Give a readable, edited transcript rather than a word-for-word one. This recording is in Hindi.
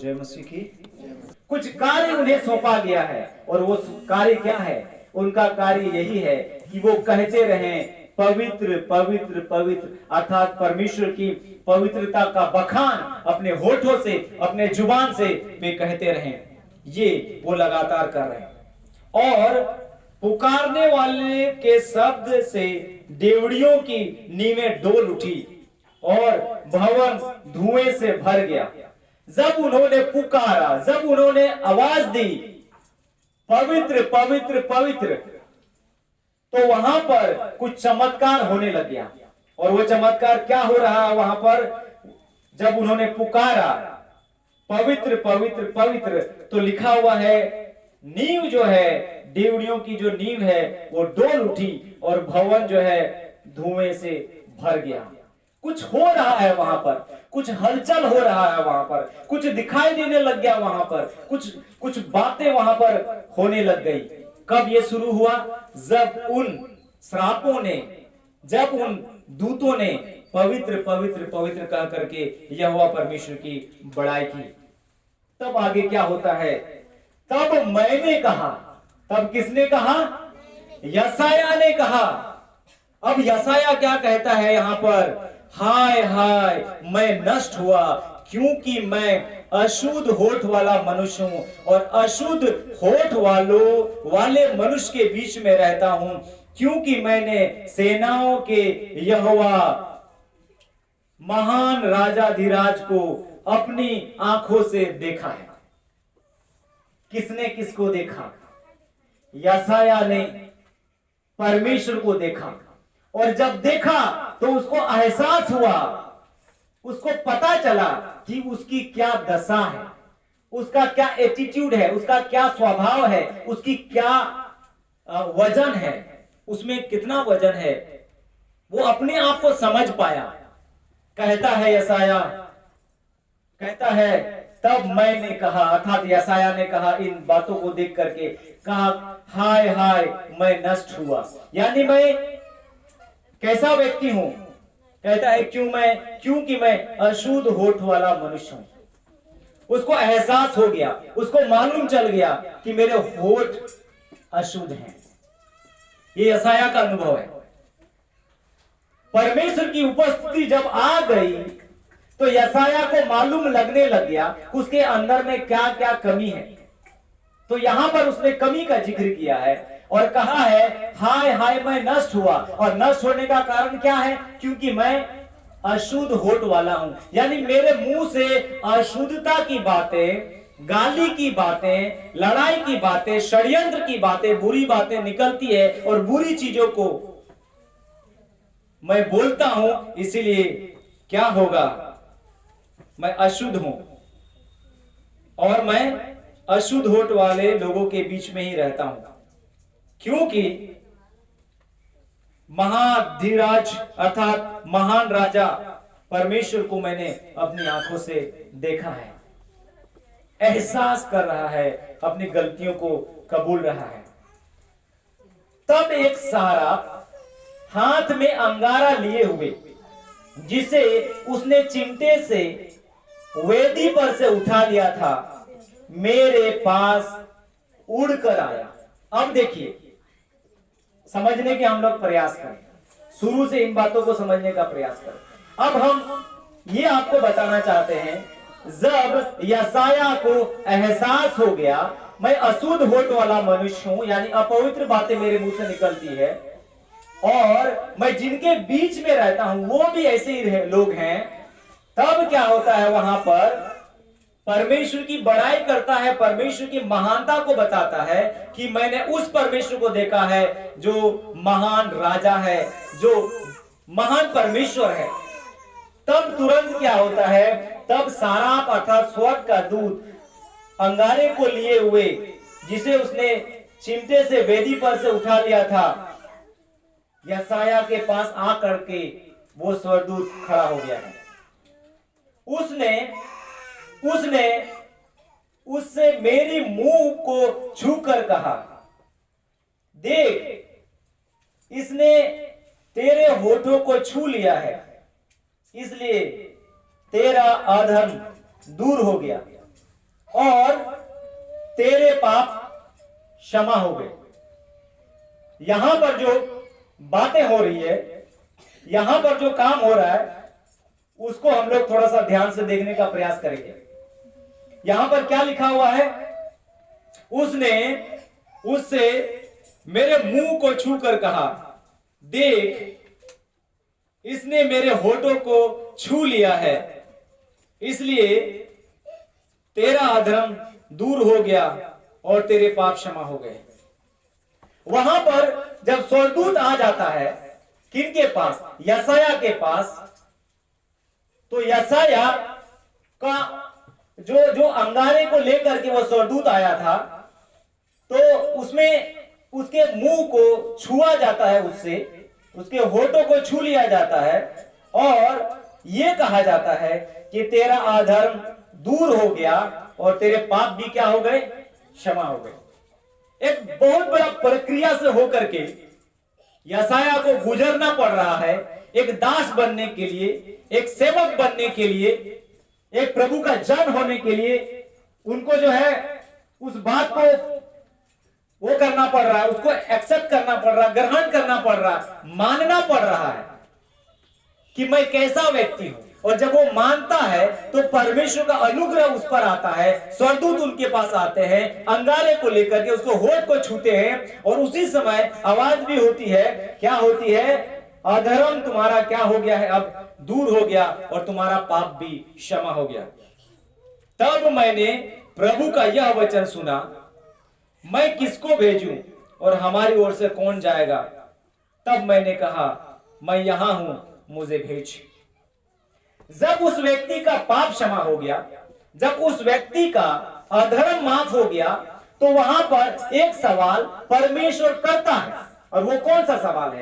जय मसीह की। कुछ कार्य उन्हें सौंपा गया है और वो कार्य क्या है? उनका कार्य यही है कि वो कहते रहें पवित्र पवित्र पवित्र, अर्थात परमेश्वर की पवित्रता का बखान अपने होठों से, अपने जुबान से वे कहते रहें। ये वो लगातार कर रहे हैं। और पुकारने वाले के शब्द से डेवड़ियों की नींवें डोल उठी और भवन धुएं से भर गया। जब उन्होंने पुकारा, जब उन्होंने आवाज दी पवित्र पवित्र पवित्र, तो वहां पर कुछ चमत्कार होने लग गया। और वो चमत्कार क्या हो रहा है वहां पर? जब उन्होंने पुकारा पवित्र पवित्र पवित्र, तो लिखा हुआ है नींव जो है, डेवड़ियों की जो नींव है वो डोल उठी और भवन जो है धुएं से भर गया। कुछ हो रहा है वहां पर, कुछ हलचल हो रहा है वहां पर, कुछ दिखाई देने लग गया वहां पर, कुछ बातें वहां पर होने लग गई। कब ये शुरू हुआ? जब उन श्रापों ने, जब उन दूतों ने पवित्र पवित्र पवित्र कह करके यहोवा परमेश्वर की बड़ाई की। तब आगे क्या होता है? तब मैंने कहा। तब किसने कहा? यशायाह ने कहा। अब यशायाह क्या कहता है यहां पर? हाय हाय मैं नष्ट हुआ, क्योंकि मैं अशुद्ध होठ वाला मनुष्य हूं और अशुद्ध होठ वाले मनुष्य के बीच में रहता हूं, क्योंकि मैंने सेनाओं के यहोवा महान राजाधिराज को अपनी आंखों से देखा है। किसने किसको देखा? यशायाह ने परमेश्वर को देखा। और जब देखा तो उसको एहसास हुआ, उसको पता चला कि उसकी क्या दशा है, उसका क्या एटीट्यूड है, उसका क्या स्वभाव है, उसकी क्या वजन है, उसमें कितना वजन है, वो अपने आप को समझ पाया। कहता है यशायाह, कहता है तब मैंने कहा, अर्थात यशायाह ने कहा इन बातों को देख करके, कहा हाय हाय मैं नष्ट हुआ। यानी मैं कैसा व्यक्ति हूं? कहता है क्योंकि मैं अशुद्ध होठ वाला मनुष्य हूं। उसको एहसास हो गया, उसको मालूम चल गया कि मेरे होठ अशुद्ध हैं। ये यशायाह का अनुभव है। परमेश्वर की उपस्थिति जब आ गई तो यशायाह को मालूम लगने लग गया उसके अंदर में क्या क्या कमी है। तो यहां पर उसने कमी का जिक्र किया है और कहा है हाय हाय मैं नष्ट हुआ। और नष्ट होने का कारण क्या है? क्योंकि मैं अशुद्ध होठ वाला हूं। यानी मेरे मुंह से अशुद्धता की बातें, गाली की बातें, लड़ाई की बातें, षड्यंत्र की बातें, बुरी बातें निकलती है और बुरी चीजों को मैं बोलता हूं। इसीलिए क्या होगा? मैं अशुद्ध हूं और मैं अशुद्ध होठ वाले लोगों के बीच में ही रहता हूं, क्योंकि महाधीराज अर्थात महान राजा परमेश्वर को मैंने अपनी आंखों से देखा है। एहसास कर रहा है, अपनी गलतियों को कबूल रहा है। तब एक सारा हाथ में अंगारा लिए हुए, जिसे उसने चिमटे से वेदी पर से उठा लिया था, मेरे पास उड़कर आया। अब देखिए, समझने के हम लोग प्रयास करें, शुरू से इन बातों को समझने का प्रयास करें। अब हम ये आपको बताना चाहते हैं, जब यशायाह को एहसास हो गया मैं अशुद्ध होठ वाला मनुष्य हूं, यानी अपवित्र बातें मेरे मुंह से निकलती है और मैं जिनके बीच में रहता हूं वो भी ऐसे ही लोग हैं, तब क्या होता है? वहां पर परमेश्वर की बड़ाई करता है, परमेश्वर की महानता को बताता है कि मैंने उस परमेश्वर को देखा है जो महान राजा है, जो महान परमेश्वर है। तब तुरंत क्या होता है? तब साराप अर्थात स्वर्ग का दूत अंगारे को लिए हुए, जिसे उसने चिमटे से वेदी पर से उठा लिया था, यशायाह के पास आ करके वो स्वर्गदूत खड़ा हो गया है। उसने उससे मेरी मुंह को छूकर कहा, देख इसने तेरे होठों को छू लिया है, इसलिए तेरा अधर्म दूर हो गया और तेरे पाप क्षमा हो गए। यहां पर जो बातें हो रही है, यहां पर जो काम हो रहा है, उसको हम लोग थोड़ा सा ध्यान से देखने का प्रयास करेंगे। यहां पर क्या लिखा हुआ है? उसने उससे मेरे मुंह को छू कर कहा, देख, इसने मेरे होठों को छू लिया है, इसलिए तेरा अधर्म दूर हो गया और तेरे पाप क्षमा हो गए। वहां पर जब स्वर्गदूत आ जाता है किनके पास? यशायाह के पास। तो यशायाह का जो अंगारे को लेकर के वो स्वर्गदूत आया था, तो उसमें उसके मुंह को छुआ जाता है, उससे उसके होठों को छू लिया जाता है और यह कहा जाता है कि तेरा अधर्म दूर हो गया और तेरे पाप भी क्या हो गए? क्षमा हो गए। एक बहुत बड़ा प्रक्रिया से होकर के यशायाह को गुजरना पड़ रहा है, एक दास बनने के लिए, एक सेवक बनने के लिए, एक प्रभु का जन होने के लिए उनको जो है उस बात को वो करना पड़ रहा है, उसको एक्सेप्ट करना पड़ रहा है, ग्रहण करना पड़ रहा है, मानना पड़ रहा है कि मैं कैसा व्यक्ति हूं। और जब वो मानता है तो परमेश्वर का अनुग्रह उस पर आता है, स्वर्गदूत उनके पास आते हैं, अंगारे को लेकर के उसको होठ को छूते हैं और उसी समय आवाज भी होती है। क्या होती है? अधर्म तुम्हारा क्या हो गया है? अब दूर हो गया और तुम्हारा पाप भी क्षमा हो गया। तब मैंने प्रभु का यह वचन सुना, मैं किसको भेजूं और हमारी ओर से कौन जाएगा? तब मैंने कहा, मैं यहां हूं, मुझे भेज। जब उस व्यक्ति का पाप क्षमा हो गया, जब उस व्यक्ति का अधर्म माफ हो गया, तो वहां पर एक सवाल परमेश्वर करता है, और वो कौन सा सवाल है?